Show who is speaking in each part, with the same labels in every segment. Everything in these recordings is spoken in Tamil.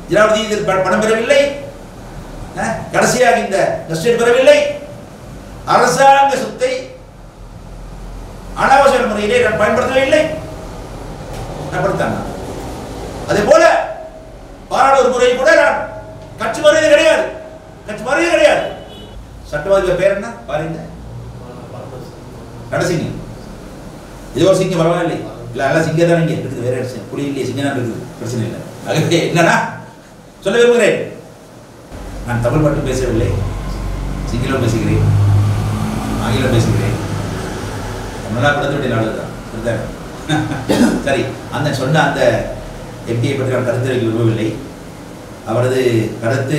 Speaker 1: ஜனாதிபதி இதில் பணம் பெறவில்லை, கடைசியாக இந்த நஷ்டம் பெறவில்லை, அரசாங்க சொத்தை அனாவசிய முறையிலே நான் பயன்படுத்தவே இல்லை. அதே போல பாராளுமன்ற முறை கூட நான் கட்சி மரியாதை கிடையாது, கட்சி மரியாதை கிடையாது. சட்டவாதி பேர் என்ன பாருங்க, கடசிங்க. இது ஒரு சிங்கம் பரவாயில்லை, இல்ல எல்லாம் சிங்கம் தான் இங்க இருக்குது, வேற புலி இல்லையே, சிங்கம் தான் இருக்குது, பிரச்சனை இல்லை. ஆகவே என்னன்னா சொல்ல விரும்புகிறேன், நான் தமிழ் மட்டும் பேசவில்லை, சிங்களம் பேசுகிறேன், ஆங்கிலம் பேசுகிறேன், நல்லா படுத்துவிட்ட நாடு தான். சரி, அந்த சொன்ன அந்த எம்பியை பற்றி நான் கருத்து வைக்க விரும்பவில்லை. அவரது கருத்து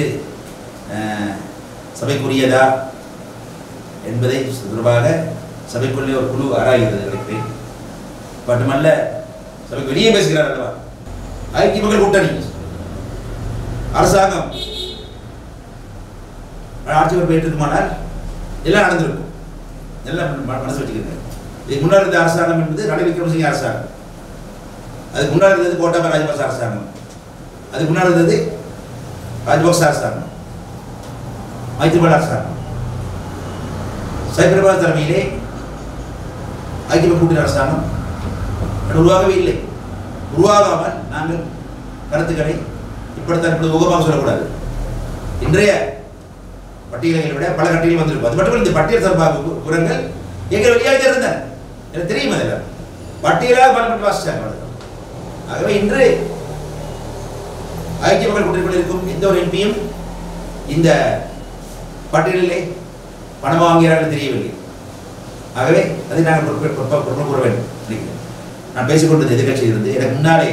Speaker 1: சபைக்குரியதா என்பதை தொடர்பாக சபைக்குள்ளே ஒரு குழு ஆராய்கிறது நினைக்கிறேன். மட்டுமல்ல, சபைக்கு வெளியே பேசுகிறார் அல்லவா, ஐக்கிய மக்கள் கூட்டணி அரசாங்கம் ஆட்சி பொறுப்பை ஏற்றுக்குமானால் எல்லாம் நடந்திருக்கும். எல்லாம் மனசு வச்சுக்கிறாங்க. இதுக்கு முன்னாடி இருந்த அரசாங்கம் என்பது ரணில் விக்ரமசிங்க அரசாங்கம், அதுக்கு முன்னாடி இருந்தது கோட்டாபய ராஜபக்ச அரசாங்கம், அதுக்கு முன்னாடி இருந்தது ராஜபக்ச அரசாங்கம், மைத்திரிபால அரசாங்கம், சைப்ரபாத் தலைமையிலே ஐக்கிய கூட்டணி அரசாங்கம் உருவாகவே இல்லை. உருவாகாமல் நாங்கள் கருத்துக்களை இப்படித்தான் இப்படி முகமாக சொல்லக்கூடாது. இன்றைய பட்டியலை விட பல கட்டிகள் வந்திருக்கும். அது மட்டும் இந்த பட்டியல் சார்பாக குரங்கள் எங்கள் வெளியாக இருந்தன, எனக்கு தெரியும். அதில் பட்டியலாக பலப்பட்டு வாசிச்சாங்க. ஆகவே இன்று ஐக்கிய மக்கள் கூட்டணிக்குள் இருக்கும் எந்த ஒரு எம்பியும் இந்த பட்டியலிலே பணம் வாங்குகிறார்கள் தெரியவில்லை. ஆகவே அதை நாங்கள் கூற வேண்டும். நான் பேசிக்கொண்டது எதிர்கட்சியில் இருந்து எனக்கு முன்னாலே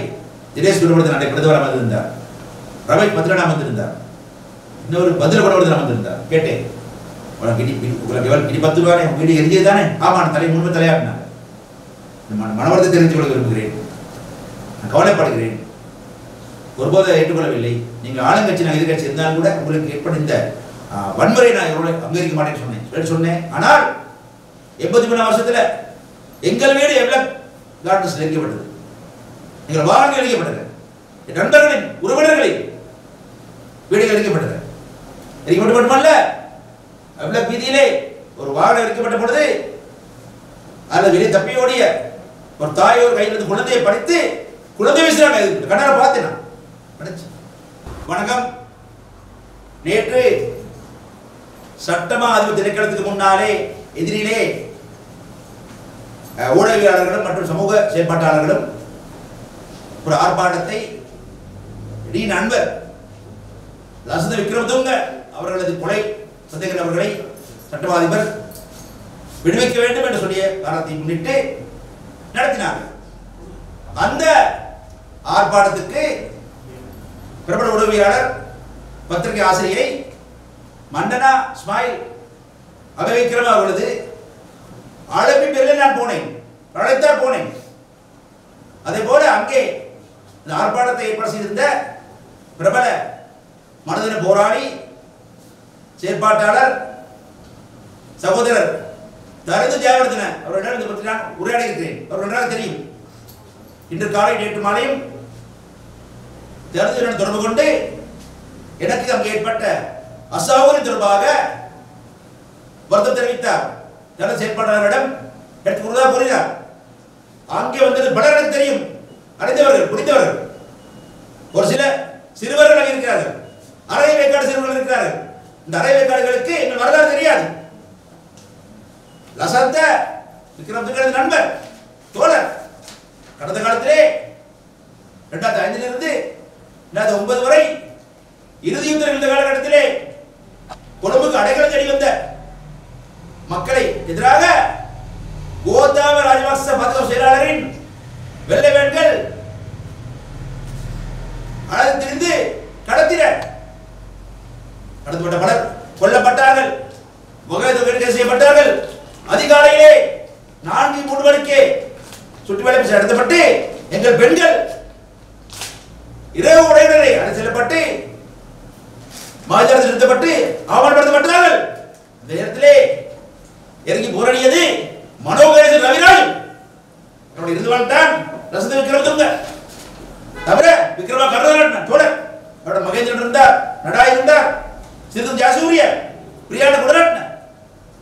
Speaker 1: தினேஷ் குணவர்தன் பிரதமர் அமர்ந்திருந்தார், ரமேஷ் பத்ரன் அமர்ந்திருந்தார், இன்னொரு பதில் குணவர்தன் அமர்ந்திருந்தார். கேட்டேன், உங்களுக்கு இடி 10 ரூபாய் வீடு எரிஞ்சது தானே? ஆமாம், தலை முன்பு தலையாடினாங்க. மனவரத்தை தெரிந்து கொள்ள விரும்புகிறேன், நான் கவலைப்படுகிறேன், ஒருபோதும் ஏற்றுக்கொள்ளவில்லை. நீங்கள் ஆளுங்கட்சி நான் எதிர்கட்சி இருந்தாலும் கூட உங்களுக்கு ஏற்பட்ட இந்த வன்முறை நான் அங்கீகரிக்க மாட்டேன்னு சொன்னேன். ஆனால் 83 வருஷத்துல எங்கள் வீடு எவ்வளவு கார்டன்ஸ் எரிக்கப்பட்டது, எங்கள் வாகனங்கள் எரிக்கப்பட்டது, என் நண்பர்களின் உறவினர்களின் வீடுகள் எரிக்கப்பட்டது. எரிக்கப்பட்டு மட்டுமல்ல, எவ்வளவு வீதியிலே ஒரு வாகனம் எரிக்கப்பட்ட பொழுது அதில் வெளியே தப்பியோடைய ஒரு தாயோர் கையிலிருந்து குழந்தையை படித்து குழந்தை வீசுறாங்க. கண்ணால பார்த்தேன். வணக்கம். நேற்று சட்டமா அதிபர் திணைக்களத்துக்கு முன்னாலே எதிரிலே ஊடகவியலாளர்களும் மற்றும் சமூக செயற்பாட்டாளர்களும் ஒரு ஆர்ப்பாட்டத்தை நண்பர் லசந்த விக்ரமதுங்க அவர்களது கொலை சந்தேக நபர்களை சட்டமா அதிபர் விடுவிக்க வேண்டும் என்று சொல்லிய காரணத்தை முன்னிட்டு நடத்தினார்கள். அந்த ஆர்ப்பாட்டத்துக்கு பிரபல ஊடகவியலாளர் பத்திரிகை ஆசிரியை மண்டனா ஸ்மைல் அபவிக்ரம அவர்களது அழைப்பு பேரில் நான் போனேன், அழைத்தார் போனேன். அதே போல அங்கே இந்த ஆர்ப்பாட்டத்தை ஏற்பாடு செய்திருந்த பிரபல மனதின போராளி செயற்பாட்டாளர் சகோதரர் தரிந்து ஜெயவர்தன அவர்களிடம் இதை பற்றி நான் உரையாடி இருக்கிறேன். அவர்கள் நன்றாக தெரியும். இன்று காலை நேற்று மாலையும் தரிந்துடன் தொடர்பு கொண்டு எனக்கு அங்கே ஏற்பட்ட அசௌகரியம் தொடர்பாக வருத்தம் தெரிவித்தார். ஜன செயற்பாட்டாளரிடம் எடுத்து உறுதியாக கூறினார். அங்கே வந்தது பலருக்கு தெரியும், அறிந்தவர்கள் புரிந்தவர்கள். ஒரு சில சிறுவர்கள் இருக்கிறார்கள், அரை வேக்காடு சிறுவர்கள் இருக்கிறார்கள். இந்த அரை வேக்காடுகளுக்கு எங்கள் வரலாறு தெரியாது. லசந்த விக்ரமதுங்கரது நண்பர் தோழர் கடந்த காலத்திலே 2005 இருந்து 2009 வரை இறுதி யுத்தம் இருந்த காலகட்டத்திலே கொழும்புக்கு அடைக்கலம் தேடி வந்த மக்களை எதிராக கோத்தாபய ராஜபக்ச பாதுகாப்பு செயலாளரின் வெள்ளை வேன்கள் அழைத்து திரிந்து கடத்தினர். கடத்தப்பட்ட பலர் கொல்லப்பட்டார்கள், வகைதொகை செய்யப்பட்டார்கள். அதிகாலையிலே 4-3 மணிக்கு சுற்றுவளைப்பு நடத்தப்பட்டு எங்கள் பெண்கள் இரவு உடையினரை அழைத்து செல்லப்பட்டு மாஜாரத்தில் நிறுத்தப்பட்டு அவமானப்படுத்தப்பட்டார்கள். இந்த நேரத்திலே இறங்கி போராடியது மனோகரேசன் ரவிராஜ் அவருடைய இருந்துவான் தான் லசந்த விக்ரமதுங்க. தவிர விக்ரமா கருணாகரன் தோழர் அவருடைய மகேந்திரன் இருந்தார், நடா இருந்தார், சிறிது ஜாசூரிய, பிரியாண்ட குடரட்ன,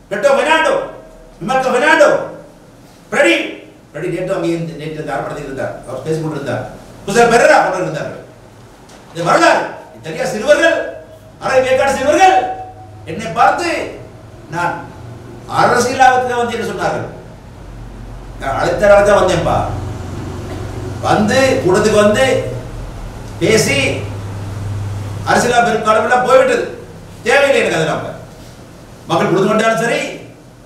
Speaker 1: பெட்டோ பெர்னாண்டோ, விமல்கோ பெர்னாண்டோ, பிரடி நேற்று அங்கே நேற்று ஆர்ப்பாட்டத்தில் இருந்தார், அவர் பேசிக் கொண்டிருந்தார். புசல் பெரரா போன்ற இருந்தார்கள். இந்த வரலாறு இத்தகைய சிறுவர்கள், அரை வேக்காடு சிறுவர்கள் என்னை பார்த்து நான் அரசியலாவத்தில் வந்து என்று சொன்னார்கள். அழைத்த வந்தேன்ப்பா, வந்து கூட்டத்துக்கு வந்து பேசி அரசியலா பெரும்பாலும் எல்லாம் போய்விட்டது, தேவையில்லை எனக்கு. அதெல்லாம் மக்கள் கொடுத்து விட்டாலும் சரி,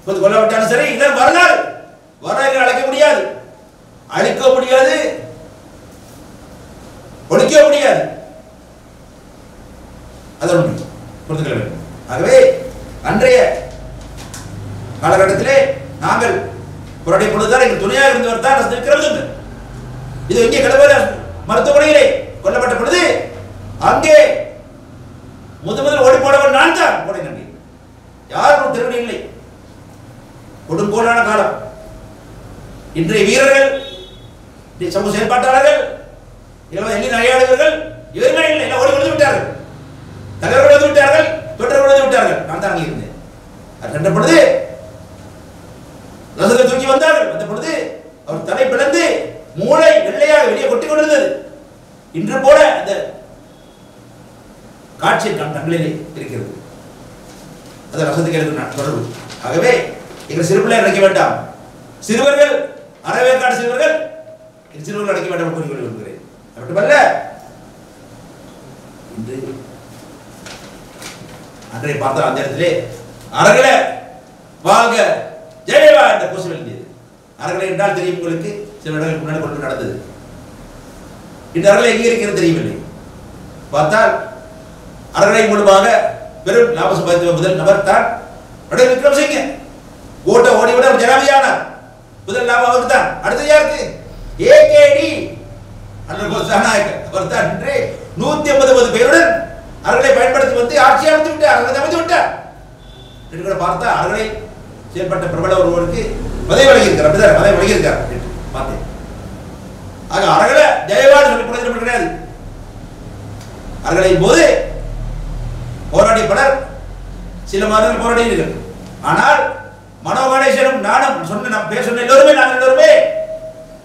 Speaker 1: கொல்ல விட்டாலும் சரி, இதெல்லாம் வரலாறு. வரலாறு அழைக்க முடியாது, அழிக்க முடியாது, ஒழிக்க முடியாது. அதோட புரிந்து கொள்ள வேண்டும். ஆகவே அன்றைய காலகட்டத்திலே நாங்கள் புரடை பொழுதுதான் எங்கள் துணையாக இருந்தவர் தான் விக்ரமசிங்க. இது இங்கே கடவுள மருத்துவமனையிலே கொல்லப்பட்ட பொழுது அங்கே முதல் ஓடி போனவர் நான் தான். போட நன்றி, யாரும் திருமணி இல்லை. கொடுங்கோலான காலம். இன்றைய வீரர்கள், சமூக செயல்பாட்டாளர்கள், எண்ணி நகையாடுவர்கள் இவர்கள் இல்லை, எல்லாம் ஓடி கொடுத்து விட்டார்கள். தலைவர்கள் வந்து விட்டார்கள், தொற்றர்கள் வந்து விட்டார்கள். நான் தான் அங்கே இருந்தேன். அது கண்ட பொழுது ரசத்தை தூக்கி வந்தார்கள். வந்த பொழுது அவர் தலை பிளந்து மூளை வெள்ளையாக வெளியே கொட்டி கொண்டிருந்தது. இன்று போல அந்த காட்சி நம் கண்களிலே இருக்கிறது. அது ரசத்துக்கு எனக்கு தொடர்பு. ஆகவே எங்கள் சிறுபிள்ளை அடைக்க வேண்டாம், சிறுவர்கள், அறவேற்காடு சிறுவர்கள், சிறுவர்கள் அடைக்க வேண்டாம் என்று கூறி விடுகிறேன். மட்டுமல்ல, இன்று அன்றைய பார்த்த அந்த இடத்திலே அறகலை வாங்க ஜெயவா என்ற கோஷம் எழுதியது. அறகலை என்றால் தெரியும் உங்களுக்கு, சில இடங்களுக்கு முன்னாடி கொண்டு நடந்தது. இந்த அறகலை எங்கே இருக்கிறது தெரியவில்லை. பார்த்தால் அறகலை மூலமாக பெரும் லாபம் சம்பாதித்த முதல் நபர் தான் ரணில் விக்ரமசிங்கே. ஓட்ட ஓடிவிட ஜனாதிபதியானார். முதல் லாபம் அவருக்கு தான். அடுத்து யாருக்கு? ஏகேடி அவர் தான் இன்று 150 பேருடன் அறகலை பயன்படுத்தி வந்து ஆட்சி அமைத்து விட்டார், அமைத்து விட்டார். பார்த்தா அறகலை செயல்பட்ட பிரபல ஒருவருக்கு பதவி வழங்கியிருக்கிறார், பதவி வழங்கியிருக்கார் பார்த்தேன். ஆக அறகலை ஜெயவாடு சொல்லி கொடுக்க கிடையாது. அறகலையின் போது போராடிய பலர் சில மாதங்கள் போராடினீர்கள். ஆனால் மனோ கணேசனும் நானும் சொன்ன பேர் சொன்ன எல்லோருமே, நாங்கள் எல்லோருமே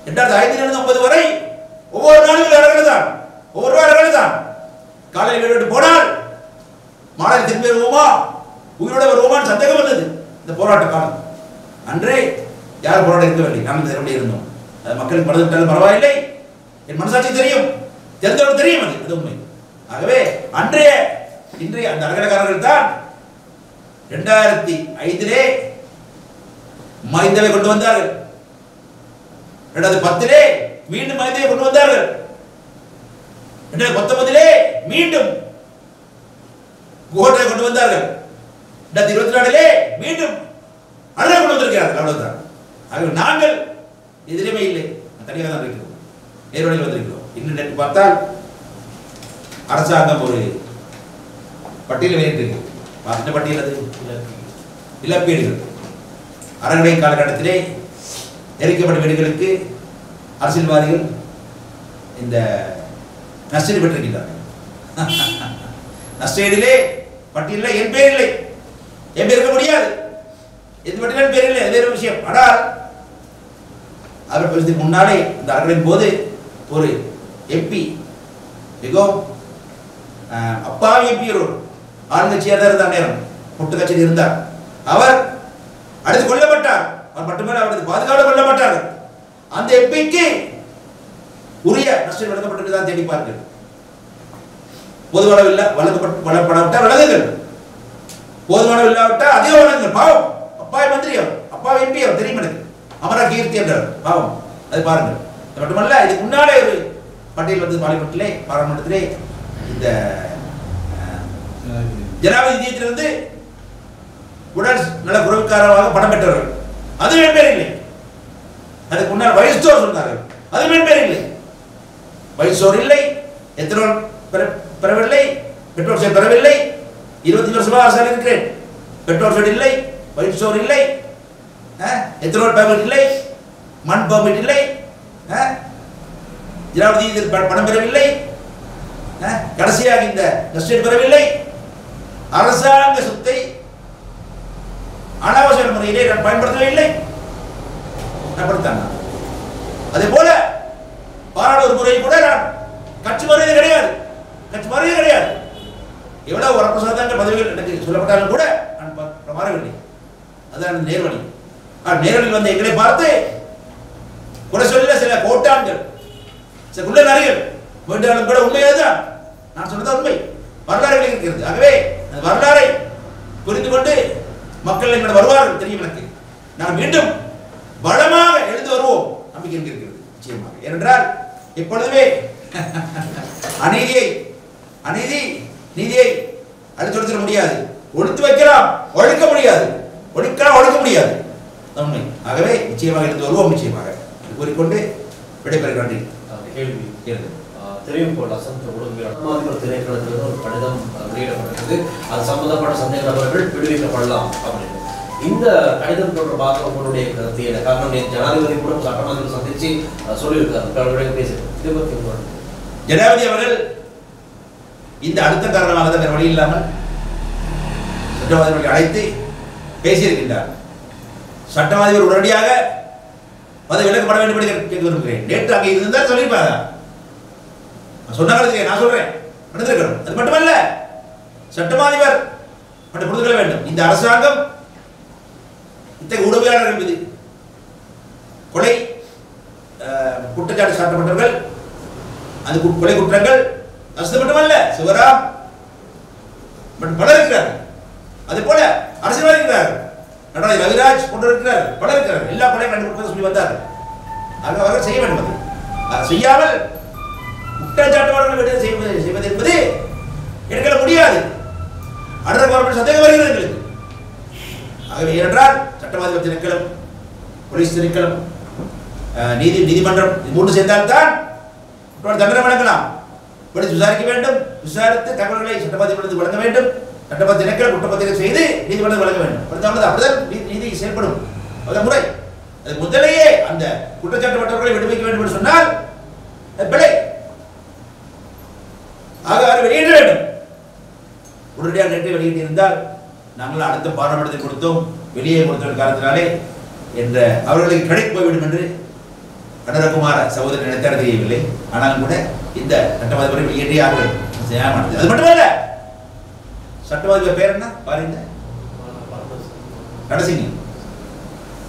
Speaker 1: 2005 9 வரை ஒவ்வொரு நாளும் அறகலை தான், ஒவ்வொரு அறகலை தான். காலையில் வீடு போனால் மாலை திரும்பி வருவோமா, உயிரோட வருவோமான்னு சந்தேகம் வந்தது. இந்த போராட்ட காலம் அன்றே யார் போராட்டம் இருக்கவில்லை, நாங்கள் திறமையாக இருந்தோம். அது மக்களுக்கு படுத்துவிட்டாலும் பரவாயில்லை, என் மனசாட்சி தெரியும், தெரிந்தவர்கள் தெரியும், அது உண்மை. ஆகவே இன்றைய அந்த அறகலைக்காரர்கள் தான் 2005 மஹிந்தவை கொண்டு வந்தார்கள். 2010 மீண்டும் மஹிந்தவை கொண்டு வந்தார்கள். 2019 மீண்டும் கோட்டை கொண்டு வந்தார்கள். 2024 மீண்டும் அழகை கொண்டு வந்திருக்கிறார்கள். அவ்வளவுதான். ஆகவே நாங்கள் எதிலுமே இல்லை, தனியாக தான் இருக்கிறோம், நேர்வழியில் வந்திருக்கிறோம். இன்னும் நேற்று பார்த்தால் அரசாங்கம் ஒரு பட்டியல் வெளியிட்டிருக்கு. என்ன பட்டியல்? அது இழப்பீடுகள். அறகலை காலகட்டத்திலே எரிக்கப்பட்ட வீடுகளுக்கு அரசியல்வாதிகள் இந்த நஷ்டீடு பெற்றிருக்கிறார்கள். நஷ்டீடிலே பட்டியலில் என் பேர் இல்லை, என் பேர் இருக்க முடியாது. எந்த பட்டியலும் பேர் இல்லை, அது வேறு விஷயம். ஆனால் அவர் முன்னாலே இந்த அறகலின் போது ஒரு எம்பி, மிகவும் அப்பாவி எம்பி, ஒரு ஆளுங்கட்சியாக தான் இருந்தார், நேரம் பொட்டு கட்சியில் இருந்தார். அவர் அடுத்து கொல்லப்பட்டார். அவர் மட்டுமல்ல, அவரது பாதுகாவலர் கொல்லப்பட்டார்கள். அந்த எம்பிக்கு உரிய நஷ்டம் வழங்கப்பட்டு தான் தேடிப்பார்கள். பொதுவான வழங்கப்படாவிட்டால் வழங்குங்கள், போதுமான இல்லாவிட்டால் அதிக வழங்குங்கள். பாவம், அப்பாவி மந்திரி அவர், அப்பாவி எம்பி அவர், தெரியும் எனக்கு, அமரா கீர்த்தி என்றார். பாவம், அது பாருங்கள். அது மட்டுமல்ல, இதுக்கு முன்னாலே ஒரு பட்டியல் வந்து பார்லிமெண்ட்டிலே, பாராளுமன்றத்திலே இந்த ஜனாதிபதி நிதியத்திலிருந்து உடல் நல குறைவுக்காரமாக பணம் பெற்றவர்கள், அது என் பேர் இல்லை. அதுக்கு முன்னால் வயசோர் சொன்னார்கள், அது என் பேர் இல்லை. வயசோர் இல்லை, எத்தனோர் பெறவில்லை, பெற்றோர் சைடு பெறவில்லை. 20 வருஷமாக அரசாக இருக்கிறேன், பெற்றோர் சைடு இல்லை, வயசோர் இல்லை, எத்தனோர் பெர்மிட் இல்லை, மண் பெர்மிட் இல்லை, ஜனாதிபதி பணம் பெறவில்லை. கடைசியாக இந்த நஷ்டம் பெறவில்லை. அரசாங்க சொத்தை அனாவசிய முறையிலே நான் பயன்படுத்தவே இல்லை. அதே போல பாராளுமன்ற முறை கூட நான் கட்சி மரியாதை கிடையாது, கட்சி மரியாதை கிடையாது. எவ்வளவு வரப்பிரசாதங்கள் பதவிகள் எனக்கு சொல்லப்பட்டாலும் கூட நான் மாறவில்லை. அதான் நேர்வழி. நேரடியில் வந்த எங்களை பார்த்து குறை சொல்ல சில கோட்டான்கள், சில குள்ள நரிகள் வேண்டாலும் கூட உண்மையாதான். நான் சொன்னது உண்மை, வரலாறுகள் இருக்கிறது. ஆகவே அந்த வரலாறை புரிந்து கொண்டு மக்கள் எங்களை வருவார்கள் தெரியும் எனக்கு. நான் மீண்டும் பலமாக எழுந்து வருவோம் நம்பிக்கை இருக்கிறது நிச்சயமாக. ஏனென்றால் இப்பொழுதுமே நீதியை அடித்து முடியாது, ஒழித்து வைக்கலாம், ஒழுக்க முடியாது, ஒழுக்க முடியாது உண்மை. ஆகவே நிச்சயமாக எழுந்து வருவோம் நிச்சயமாக கூறிக்கொண்டு விடைபெறுகிறேன்.
Speaker 2: கேள்வி தெரியும் போல் அசந்த ஊடகவியல் திணைக்களத்தில் ஒரு கடிதம் வெளியிடப்பட்டிருக்கிறது. அது சம்பந்தப்பட்ட சந்தேக நபர்கள் விடுவிக்கப்படலாம் அப்படின்னு. இந்த கடிதம் தொடர்பாக உங்களுடைய கருத்து என்ன? காரணம் ஜனாதிபதி கூட சட்டமன்றத்தில் சந்திச்சு சொல்லியிருக்காரு, பேசுகிறேன்.
Speaker 1: ஜனாதிபதி அவர்கள் இந்த அடுத்த காரணமாக தான் வேறு வழி இல்லாமல் சட்டவாதிகளை அழைத்து பேசியிருக்கின்றார். சட்டவாதிகள் உடனடியாக பதவி விலக்கப்பட வேண்டும் என்று கேட்க விரும்புகிறேன். நேற்று அங்கே இருந்தால் சொல்லியிருப்பாங்க, சொன்னாங்க, நான் சொல்றேன் நடந்திருக்கணும். அது மட்டுமல்ல, சட்டமாதிபர் மட்டும் புரிந்து கொள்ள வேண்டும். இந்த அரசாங்கம் இத்தகைய ஊடகவியலாளர்கள் மீது கொலை குற்றச்சாட்டு சாட்டப்பட்டவர்கள், அந்த கொலை குற்றங்கள் அது மட்டுமல்ல, சிவராம் மற்றும் பலர் இருக்கிறார்கள். அதே போல அரசியல்வாதி இருக்கிறார்கள், நடராஜ் ரவிராஜ் போன்ற இருக்கிறார்கள், பலர் இருக்கிறார்கள். எல்லா கொலையும் கண்டுபிடிப்பதை சொல்லி வந்தார்கள். ஆக அவர்கள் செய்ய வேண்டும். அது செய்யாமல் குற்றச்சாட்டுவாளர்கள் விடுதலை செய்வது என்பது எடுக்க முடியாது. அடுத்த கவர்மெண்ட் சந்தேகம் வருகிறது எங்களுக்கு. ஆகவே ஏனென்றால் சட்டவாதி திணைக்களம், போலீஸ் திணைக்களம், நீதிமன்றம் மூன்று சேர்ந்தால்தான் தண்டனை வழங்கலாம். போலீஸ் விசாரிக்க வேண்டும், விசாரித்து தகவல்களை சட்டவாதிகளுக்கு வழங்க வேண்டும். சட்டவாதி திணைக்களம் குற்றப்பத்திரிகை செய்து நீதிமன்றம் வழங்க வேண்டும். அப்படிதான் நீதி செயல்படும். அது முறை. அது முதலேயே அந்த குற்றச்சாட்டப்பட்டவர்களை விடுவிக்க வேண்டும் என்று சொன்னால் பிழை. ஆக அவர் வெளியிட வேண்டும். உடனடியாக நேற்று வெளியிட்டிருந்தால் நாங்கள் அடுத்த பாராளுமன்றத்தில் கொடுத்தோம், வெளியே கொடுத்த காரணத்தினாலே என்ற அவர்களுக்கு கிடைக்க போய்விடும் என்று கனரகுமார சகோதரர் நினைத்தார் தெரியவில்லை. ஆனாலும் கூட இந்த சட்டவாதி முறை வெளியேற்றியே ஆக வேண்டும். அது மட்டுமல்ல, சட்டவாதி பேர் என்ன பாருங்க, நடசிங்கம்.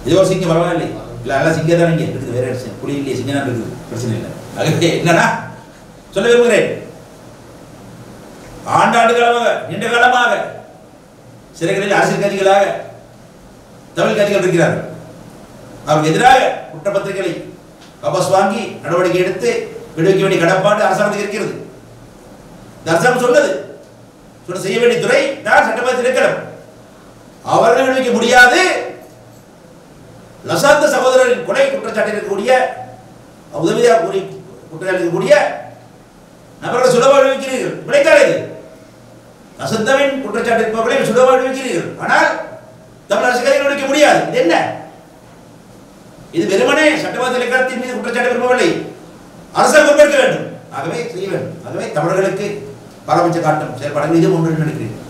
Speaker 1: இது ஒரு சிங்கம் பரவாயில்லை, இல்லை எல்லாம் சிங்கம் தான் இங்கே இருக்குது, வேற புலி இல்லையே, சிங்கம் தான் இருக்குது, பிரச்சனை இல்லை. ஆகவே என்னன்னா சொல்ல விரும்புகிறேன், ஆண்டாண்டு காலமாக நீண்ட காலமாக சிறைகளில் அரசியல் கைதிகளாக தமிழ் கைதிகள் இருக்கிறார்கள். அவருக்கு எதிராக குற்றப்பத்திரிகைகளை வாபஸ் வாங்கி நடவடிக்கை எடுத்து விடுவிக்க வேண்டிய கடப்பாடு அரசாங்கத்துக்கு இருக்கிறது. இந்த அரசாங்கம் சொன்னது செய்ய வேண்டிய துறை நான் சட்டமன்ற திணைக்களம். அவர்கள் விடுவிக்க முடியாது. லசாந்த சகோதரரின் கொலை குற்றச்சாட்டில் இருக்கக்கூடிய உதவியாக கூறி குற்றச்சாட்டில் இருக்கக்கூடிய நபர்களை சுலபமாக விடுவிக்கிறீர்கள். விளைக்கால இது லசந்தவின் குற்றச்சாட்டு இருப்பவர்களை சுலபமாக விடுவிக்கிறீர்கள். ஆனால் தமிழ் அரசுகளை விடுவிக்க முடியாது. இது என்ன? இது வெறுமனே சட்டவாதி திணைக்களத்தின் மீது குற்றச்சாட்டு இருப்பவர்களை அரசாங்கம் பொறுப்பேற்க வேண்டும். ஆகவே செய்ய வேண்டும். ஆகவே தமிழர்களுக்கு பாரபட்ச காட்டும் செயல்பாடுகள் இது ஒன்று நினைக்கிறேன்.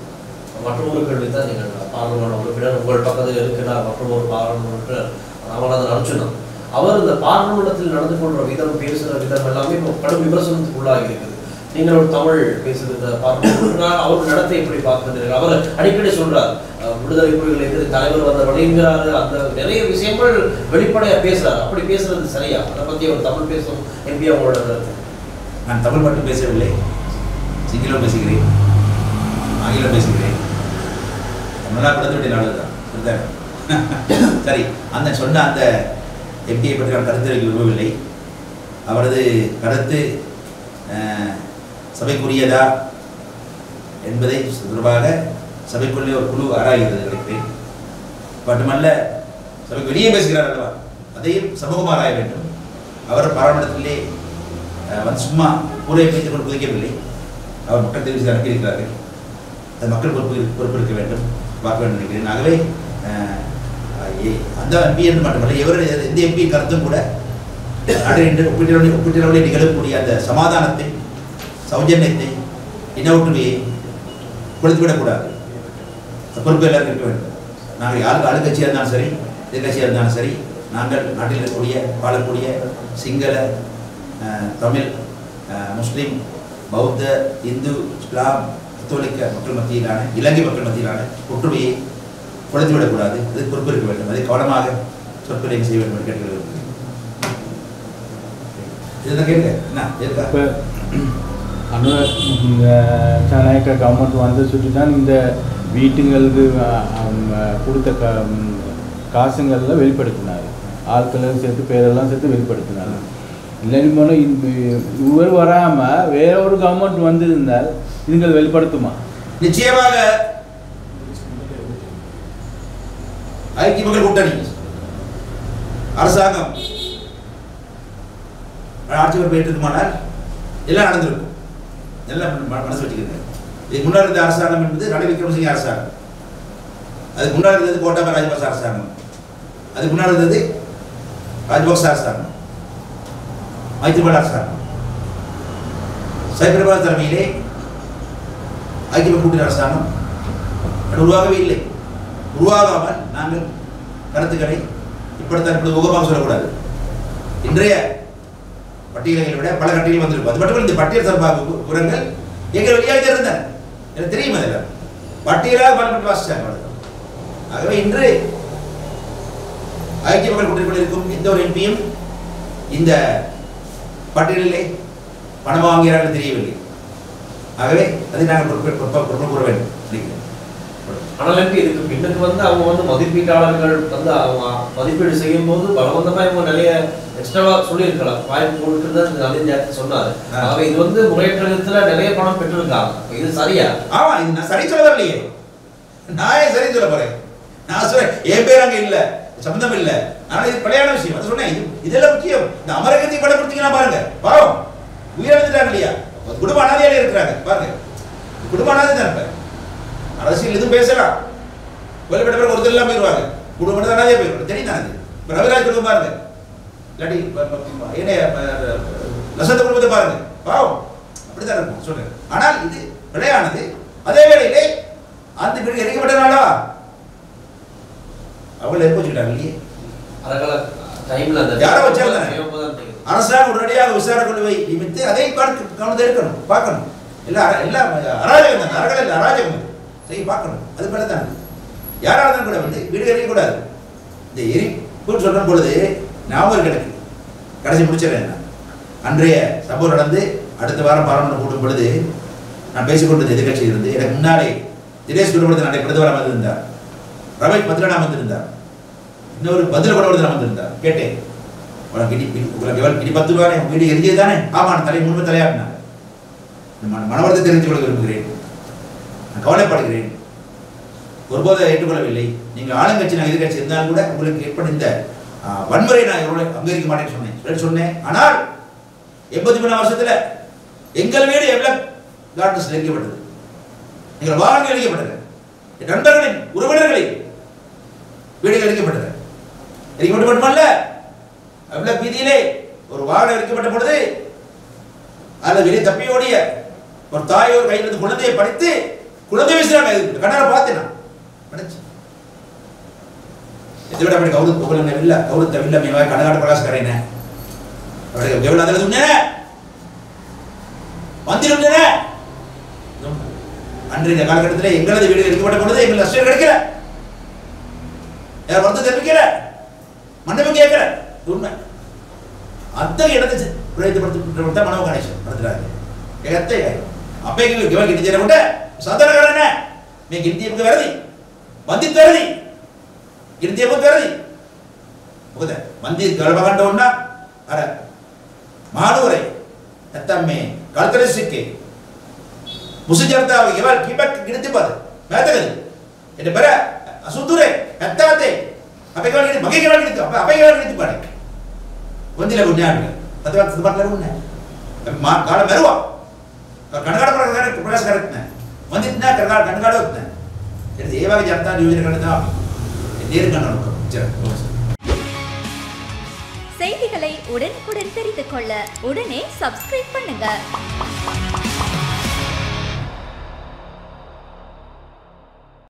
Speaker 2: மற்றொரு கேள்வி தான், நீங்கள் பாராளுமன்ற உறுப்பினர் உங்கள் பக்கத்தில் இருக்கிறார், மற்றொரு பாராளுமன்ற ராமநாதன் அர்ஜுனன், அவர் இந்த பாராளுமன்றத்தில் நடந்து கொள்ற விதம், பேசுகிற விதம் எல்லாமே கடும் விமர்சனத்துக்கு உள்ளாகி இருக்குது. நீங்கள் ஒரு தமிழ் பேசுகிற பாராளுமன்ற அவர் நடத்தை எப்படி பார்க்கிறீர்கள்? அவர் அடிக்கடி சொல்றார், விடுதலை புலிகள் எதிர்த்து தலைவர் வந்த வழிங்கிறாரு, அந்த நிறைய விஷயங்கள் வெளிப்படையா பேசுறாரு. அப்படி பேசுறது சரியா? அதை பத்தி ஒரு தமிழ் பேசும் எம்பி அவங்களோட கருத்து.
Speaker 1: நான் தமிழ் மட்டும் பேசவில்லை, சிங்களம் பேசுகிறேன், ஆங்கிலம் பேசுகிறேன். நல்லா பிறந்து விட்ட நாள் தான். சரி, அந்த சொன்ன அந்த எம்பியை பற்றி நான் கருத்து வைக்க விரும்பவில்லை. அவரது கருத்து சபைக்குரியதா என்பதை தொடர்பாக சபைக்குள்ளே ஒரு குழு ஆராய்கிறது நினைக்கிறேன். மட்டுமல்ல, சபைக்கு வெளியே பேசுகிறார் அல்லவா, அதையும் சமூகமாக ஆராய வேண்டும். அவர் பாராளுமன்றத்திலே வந்து சும்மா கூரையை வைத்துக் கொண்டு குதிக்கவில்லை. அவர் மக்கள் தெரிவித்து அனுப்பியிருக்கிறார்கள். அது மக்கள் பொறுப்பு இருக்க வேண்டும், பார்க்க வேண்டும் நினைக்கிறேன். ஆகவே அந்த எம்பி என்று மட்டுமல்ல, எந்த எம்பி கருத்தும் கூட ஒப்பீட்டளவில் நிகழக்கூடிய அந்த சமாதானத்தை, சௌஜன்யத்தை, இன ஒற்றுமையை கொடுத்துவிடக்கூடாது. பொறுப்பு எல்லாரும் இருக்க வேண்டும். நாங்கள் யாருக்கு ஆளுங்கட்சியாக இருந்தாலும் சரி, எதிர்கட்சியாக இருந்தாலும் சரி, நாங்கள் நாட்டில் இருக்கக்கூடிய வாழக்கூடிய சிங்கள, தமிழ், முஸ்லீம், பௌத்த, இந்து, இஸ்லாம், கத்தோலிக்க மக்கள் மத்தியிலான, இலங்கை மக்கள் மத்தியிலான ஒற்றுமையை குறைத்துவிடக்கூடாது. அது பொறுப்பு இருக்க வேண்டும். அதை கவனமாக சொற்பொழிவு செய்ய வேண்டும் என்று கேட்கிறது. இதுதான் கேட்க என்ன இருக்கா?
Speaker 3: ஜனநாயக கவர்மெண்ட் வந்து சொல்லி தான் இந்த வீட்டுங்களுக்கு கொடுத்த காசுங்களில் வெளிப்படுத்தினார். ஆட்களும் சேர்த்து பேரெல்லாம் சேர்த்து வெளிப்படுத்தினார். இல்லைன்னு போனால் இவர் வராமல் வேற ஒரு கவர்மெண்ட் வந்திருந்தால் இதுங்கள் வெளிப்படுத்துமா?
Speaker 1: நிச்சயமாக ஐக்கிய மக்கள் கூட்டணி அரசாங்கம் ஆட்சி பொறுப்பேற்றுமானால் எல்லாம் நடந்திருக்கும். எல்லாம் மனசு வச்சுக்கிறேன். இதுக்கு முன்னாடி இருந்த அரசாங்கம் என்பது ரணில் விக்ரமசிங்கே அரசாங்கம். அதுக்கு முன்னாடி இருந்தது கோட்டாபய ராஜபக்ச அரசாங்கம். அதுக்கு முன்னாடி இருந்தது ராஜபக்ச அரசாங்கம், மைத்திரிபால அரசாங்கம். சைப்ரபாத தலைமையிலே ஐக்கிய கூட்டணி அரசாங்கம் உருவாகவே இல்லை. உருவாகாமல் நாங்கள் கருத்துக்களை இப்படித்தான் முகமாக சொல்லக்கூடாது. இன்றைய பட்டியல்களை விட பல கட்டிகள் வந்திருக்கும். அது மட்டும் இந்த பட்டியல் சார்பாக விவரங்கள் எங்கள் வெளியாக இருந்தன. எனக்கு தெரியும். அதில் பட்டியலாக பலப்பட்டு வாசிச்சாங்க. ஆகவே இன்று ஐக்கிய மக்கள் கூட்டணிக்குள் இருக்கும் எந்த ஒரு எம்பியும் இந்த பட்டியலிலே பணம் வாங்குகிறார்கள் தெரியவில்லை. ஆகவே அதை நாங்கள் கூற வேண்டும்.
Speaker 2: ஆனால் இதுக்கு பின்னுக்கு வந்து அவங்க வந்து மதிப்பீட்டாளர்கள் வந்து அவங்க மதிப்பீடு செய்யும் போது பலவந்தமா இவங்க நிறைய எக்ஸ்ட்ராவா சொல்லியிருக்கலாம், வாய்ப்பு கொடுக்குறதா நிறைய சொன்னாரு. ஆகவே இது வந்து முறையீட்டுல நிறைய பணம் பெற்றிருக்காங்க. இது சரியா?
Speaker 1: ஆமா, இது நான் சரி சொல்ல வரலையே. நான் ஏன் சரி சொல்ல போறேன்? நான் சொல்றேன் என் பேர் அங்க இல்ல, சம்பந்தம் இல்ல. நான் இது பழையான விஷயம் அது சொன்னேன். இதெல்லாம் முக்கியம். இந்த அமரகத்தை படம் கொடுத்தீங்கன்னா பாருங்க, பாவம் உயிரிழந்துட்டாங்க இல்லையா? குடும்ப அனாதையாலே இருக்கிறாங்க பாருங்க. குடும்ப அனாதை தான். அரசியல் எதுவும் பேசலாம், வெளிப்பட்ட பிறகு ஒருத்தர் எல்லாம் போயிடுவாங்க. குடும்பம் தான் அனாதையா போயிடுவாங்க. தெரியும் தானே? இப்போ ரவிராஜ் குடும்பம் பாருங்க, இல்லாட்டி என்ன லசந்த குடும்பத்தை பாருங்க, பாவம் அப்படித்தான் இருக்கும் சொல்றேன். ஆனால் இது பிழையானது. அதே வேளையிலே அந்த வீடு இறக்கப்பட்டனாலா அவங்களை வச்சுக்கிட்டாங்க இல்லையே? யாரை வச்சாங்க? அரசாங்கம் உடனடியாக விசாரணை குழுவை நியமித்து அதை கவனத்தை எடுக்கணும், பார்க்கணும். எல்லாம் அராஜகம் தான், அரகல் இல்லை, அராஜகம் செய்ய பார்க்கணும். அது மேலே தான் யாராக இருந்தாலும் கூட வந்து வீடு எறியக்கூடாது. இந்த எரிப்பு சொல்ற பொழுது ஞாபகம் கிடக்கு. கடைசி முடிச்சிடறேன். அன்றைய சம்பவம் நடந்து அடுத்த வாரம் பாராளுமன்றம் கூட்டும் பொழுது நான் பேசிக்கொண்டது எதிர்கட்சியில் இருந்து எனக்கு முன்னாலே தினேஷ் குடும்பத்தை நாளை பிரதமராக வந்திருந்தார், ரமேஷ் பத்ரனா வந்திருந்தார், இன்னொரு பதில் கூட வந்திருந்தார். கேட்டேன், உங்களுக்கு இடி 10 ரூபாய் வீடு எரிஞ்சது தானே? ஆமாம், தலை முன்பு தலையாட்டினாங்க. மனவரத்தை தெரிந்து கொள்ள விரும்புகிறேன், நான் கவலைப்படுகிறேன், ஒருபோதும் ஏற்றுக்கொள்ளவில்லை. நீங்கள் ஆளுங்கட்சி நான் எதிர்கட்சி இருந்தாலும் கூட உங்களுக்கு ஏற்பட்ட இந்த வன்முறை நான் எவ்வளவு அங்கீகரிக்க மாட்டேன்னு சொன்னேன். ஆனால் 83 வருஷத்துல எங்கள் வீடு எவ்வளவு கார்டன்ஸ் எரிக்கப்பட்டது, எங்கள் வாகனங்கள் எரிக்கப்பட்டது, என் நண்பர்களின் உறவினர்களின் வீடுகள் எரிக்கப்பட்டது. எரிக்கப்பட்டு மட்டுமல்ல, எவ்வளவு வீதியிலே ஒரு வாகனம் எரிக்கப்பட்ட பொழுது அதில் வெளியே தப்பியோடிய ஒரு தாய் ஒரு கையில் இருந்து குழந்தையை படித்து குழந்தை வீசுறாங்க. கண்ணால பார்த்தேன். எதிர்விட அப்படி கௌரவ புகழ் இல்ல கௌரவத்தை இல்ல மேவாய் கனகாட பிரகாஷ்கரேன அவருடைய எவ்வளவு அதில் உண்டே வந்திருந்தேன. அன்றைய காலகட்டத்தில் எங்களது வீடு எடுக்கப்பட்ட பொழுது எங்களுக்கு நஷ்டம் கிடைக்கல, யார் வந்து தெரிவிக்கல, மண்டபம் கேட்கல. உண்மை அத்தகைய இடத்தை பிரயத்தப்படுத்த மனோ கணேசன் நடத்துறாரு. कहते हैं අපේ ගෙවල් ගෙඩි දෙනකොට සාධාරණ කරන්නේ මේ ගෙඩි දීපක වැරදි වන්දිත් වැරදි ගෙඩි දීපක වැරදි මොකද වන්දි ගලප ගන්න ඕන අර මහනුවරේ නැත්තම් මේ කල්කලස් එකේ මුසිජර්තාවේ ගෙවල් කීපක් ගෙඩි දීපද මෑතකදී එන්න බර අසුතුරේ 77 අපේ ගෙවල් ගෙඩි මගේ ගෙවල් ගෙඩි දීපා අපේ ගෙවල් ගෙඩි දීපානේ වන්දි ලැබුණේ නැහැ අතවත් සුබක් ලැබුණේ නැහැ මා කාල මරුවා කනගාට ප්‍රකාශ කරත් නැහැ වන්දිත් නැහැ කනගාටවත් නැහැ ඒ වගේ ජනතා නියෝජනය කරන තමයි நேர் கண்ணனுக்கு
Speaker 4: செய்திகளை உடனுக்குடன் தெரிந்து கொள்ள உடனே சப்ஸ்கிரைப் பண்ணுங்க.